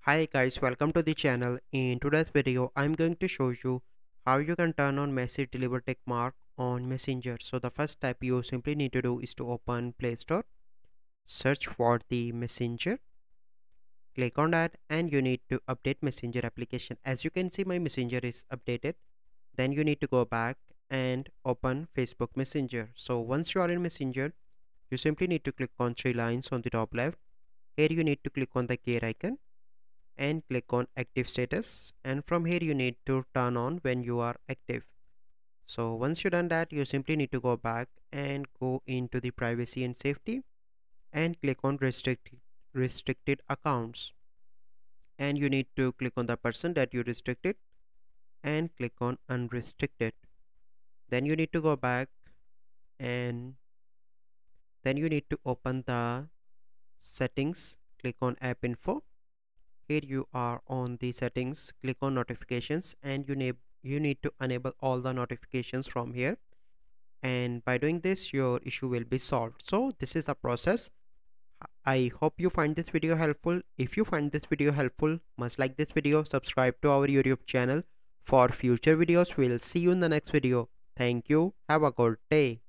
Hi guys, welcome to the channel. In today's video, I'm going to show you how you can turn on message deliver tick mark on Messenger. So the first step you simply need to do is to open Play Store, search for the Messenger, click on that and you need to update Messenger application. As you can see my Messenger is updated. Then you need to go back and open Facebook Messenger. So once you are in Messenger, you simply need to click on three lines on the top left. Here you need to click on the gear icon and click on active status, and from here you need to turn on when you are active. So once you done that, you simply need to go back and go into the privacy and safety and click on restricted accounts, and you need to click on the person that you restricted and click on unrestricted. Then you need to go back and then you need to open the settings, click on app info. Here you are on the settings, click on notifications and you need to enable all the notifications from here, and by doing this your issue will be solved. So this is the process. I hope you find this video helpful. If you find this video helpful, must like this video, subscribe to our YouTube channel for future videos. We'll see you in the next video. Thank you. Have a good day.